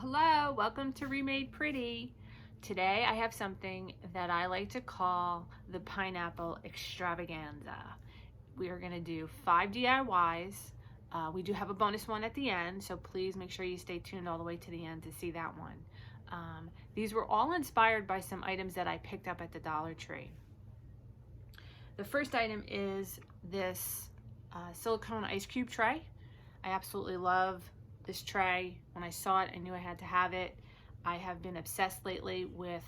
Hello, welcome to Remade Pretty. Today I have something that I like to call the pineapple extravaganza. We are going to do 5 DIYs. We do have a bonus one at the end, so please make sure you stay tuned all the way to the end to see that one. These were all inspired by some items that I picked up at the Dollar Tree. The first item is this silicone ice cube tray. I absolutely love this tray. When I saw it, I knew I had to have it. I have been obsessed lately with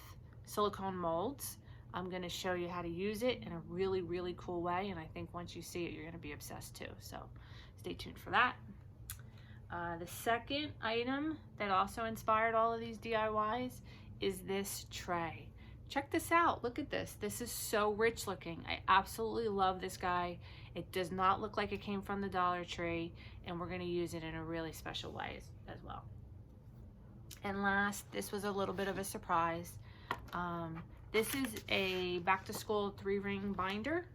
silicone molds. I'm going to show you how to use it in a really cool way, and I think once you see it, you're going to be obsessed too. So stay tuned for that. The second item that also inspired all of these DIYs is this tray. Check this out. Look at this. This is so rich looking. I absolutely love this guy. It does not look like it came from the Dollar Tree, and we're going to use it in a really special way as well. And last, this was a little bit of a surprise. This is a back to school 3-ring binder.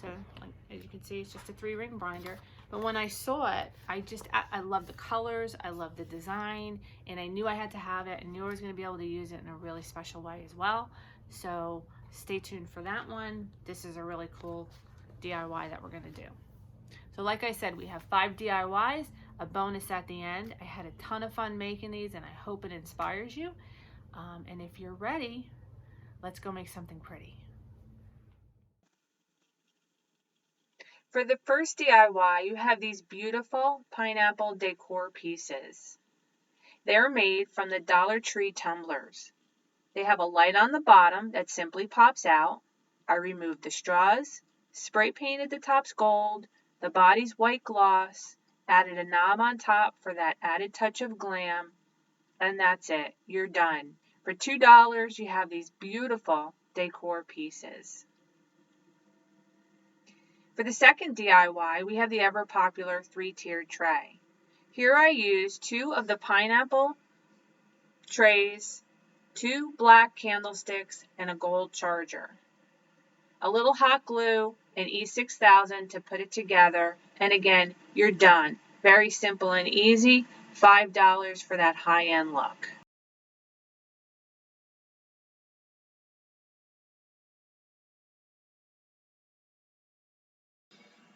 So like, as you can see, it's just a 3-ring binder. But when I saw it, I love the colors, I love the design, and I knew I had to have it, and knew I was going to be able to use it in a really special way as well. So stay tuned for that one. This is a really cool DIY that we're going to do. So like I said, we have 5 DIYs, a bonus at the end. I had a ton of fun making these, and I hope it inspires you. And if you're ready, let's go make something pretty. For the first DIY, you have these beautiful pineapple decor pieces. They're made from the Dollar Tree tumblers. They have a light on the bottom that simply pops out. I removed the straws, spray painted the tops gold, the body's white gloss, added a knob on top for that added touch of glam, and that's it. You're done. For $2, you have these beautiful decor pieces. For the second DIY, we have the ever popular 3-tiered tray. Here I used 2 of the pineapple trays, 2 black candlesticks, and a gold charger. A little hot glue, an E6000 to put it together, and again, you're done. Very simple and easy, $5 for that high-end look.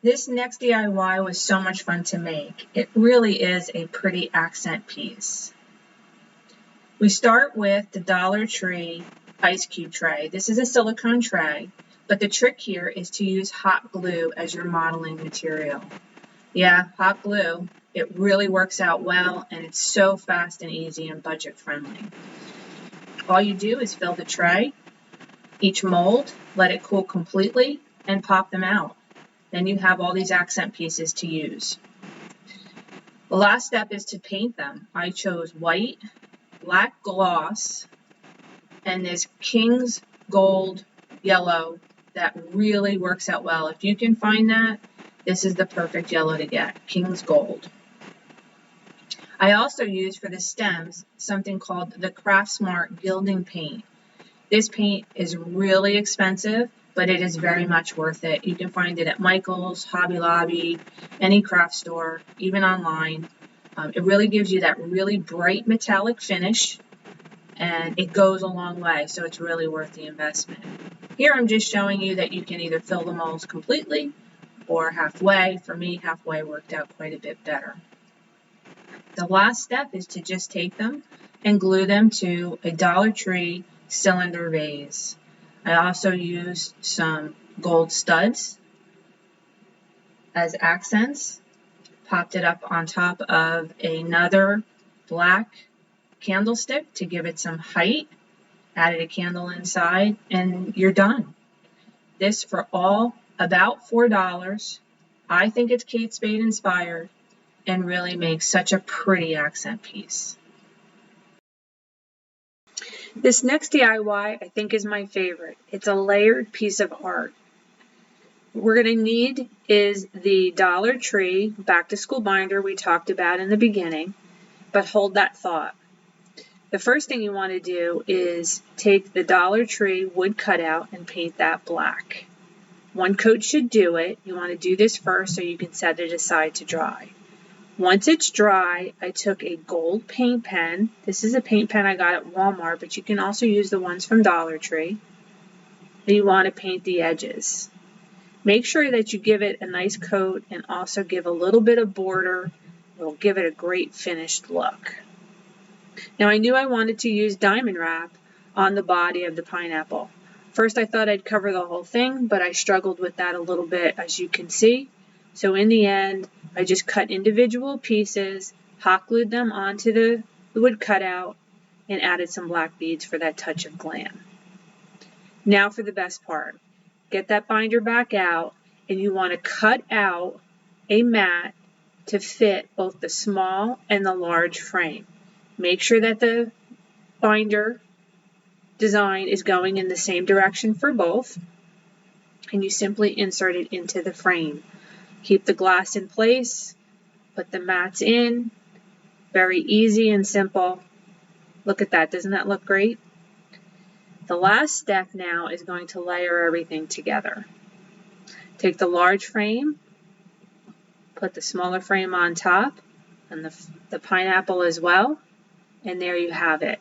This next DIY was so much fun to make. It really is a pretty accent piece. We start with the Dollar Tree ice cube tray. This is a silicone tray, but the trick here is to use hot glue as your modeling material. Yeah, hot glue. It really works out well, and it's so fast and easy and budget friendly. All you do is fill the tray, each mold, let it cool completely, and pop them out. Then you have all these accent pieces to use. The last step is to paint them. I chose white, black gloss, and this King's Gold yellow that really works out well. If you can find that, this is the perfect yellow to get, King's Gold. I also used for the stems something called the CraftsSmart Gilding paint. This paint is really expensive, but it is very much worth it. You can find it at Michael's, Hobby Lobby, any craft store, even online. It really gives you that really bright metallic finish, and it goes a long way, so it's really worth the investment. Here I'm just showing you that you can either fill the molds completely or halfway. For me, halfway worked out quite a bit better. The last step is to just take them and glue them to a Dollar Tree cylinder vase. I also used some gold studs as accents, popped it up on top of another black candlestick to give it some height, added a candle inside, and you're done. This for all about $4. I think it's Kate Spade inspired and really makes such a pretty accent piece. This next DIY I think is my favorite. It's a layered piece of art. What we're going to need is the Dollar Tree back to school binder we talked about in the beginning, but hold that thought. The first thing you want to do is take the Dollar Tree wood cutout and paint that black. One coat should do it. You want to do this first so you can set it aside to dry. Once it's dry, I took a gold paint pen. This is a paint pen I got at Walmart, but you can also use the ones from Dollar Tree. And you want to paint the edges. Make sure that you give it a nice coat and also give a little bit of border. It will give it a great finished look. Now I knew I wanted to use diamond wrap on the body of the pineapple. First I thought I'd cover the whole thing, but I struggled with that a little bit, as you can see. So in the end, I just cut individual pieces, hot glued them onto the wood cutout, and added some black beads for that touch of glam. Now for the best part. Get that binder back out, and you want to cut out a mat to fit both the small and the large frame. Make sure that the binder design is going in the same direction for both, and you simply insert it into the frame. Keep the glass in place, put the mats in, very easy and simple. Look at that, doesn't that look great? The last step now is going to layer everything together. Take the large frame, put the smaller frame on top, and the pineapple as well, and there you have it.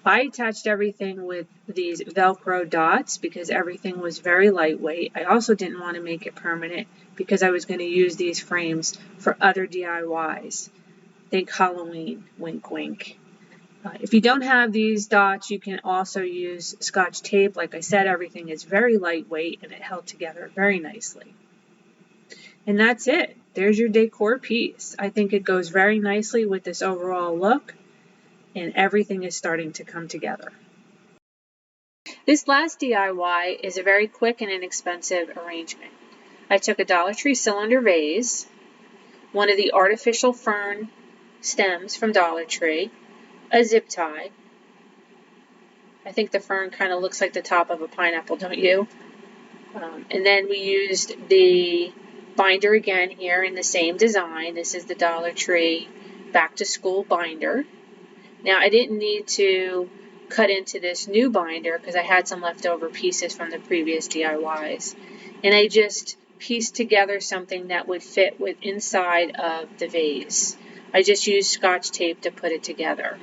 I attached everything with these Velcro dots because everything was very lightweight. I also didn't want to make it permanent because I was going to use these frames for other DIYs. Think Halloween, wink wink. If you don't have these dots, you can also use Scotch tape. Like I said, everything is very lightweight and it held together very nicely. And that's it. There's your decor piece. I think it goes very nicely with this overall look, and everything is starting to come together. This last DIY is a very quick and inexpensive arrangement. I took a Dollar Tree cylinder vase, one of the artificial fern stems from Dollar Tree, a zip tie. I think the fern kind of looks like the top of a pineapple, don't you? And then we used the binder again here in the same design. This is the Dollar Tree Back to School binder. Now I didn't need to cut into this new binder because I had some leftover pieces from the previous DIYs. And I just pieced together something that would fit with inside of the vase. I just used Scotch tape to put it together.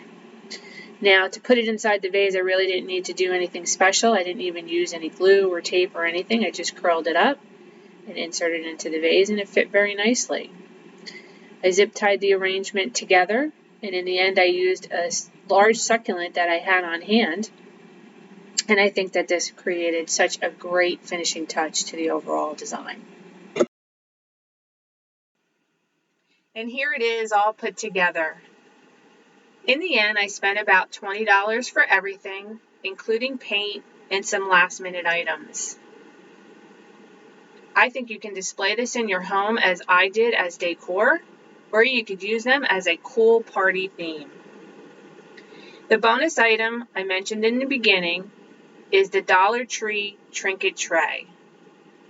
Now to put it inside the vase, I really didn't need to do anything special. I didn't even use any glue or tape or anything. I just curled it up and inserted it into the vase, and it fit very nicely. I zip tied the arrangement together, and in the end I used a large succulent that I had on hand, and I think that this created such a great finishing touch to the overall design. And here it is all put together. In the end, I spent about $20 for everything, including paint and some last-minute items. I think you can display this in your home as I did as decor, or you could use them as a cool party theme. The bonus item I mentioned in the beginning is the Dollar Tree trinket tray.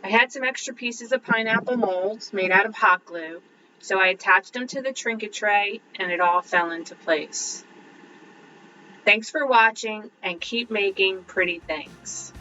I had some extra pieces of pineapple molds made out of hot glue, so I attached them to the trinket tray and it all fell into place. Thanks for watching and keep making pretty things.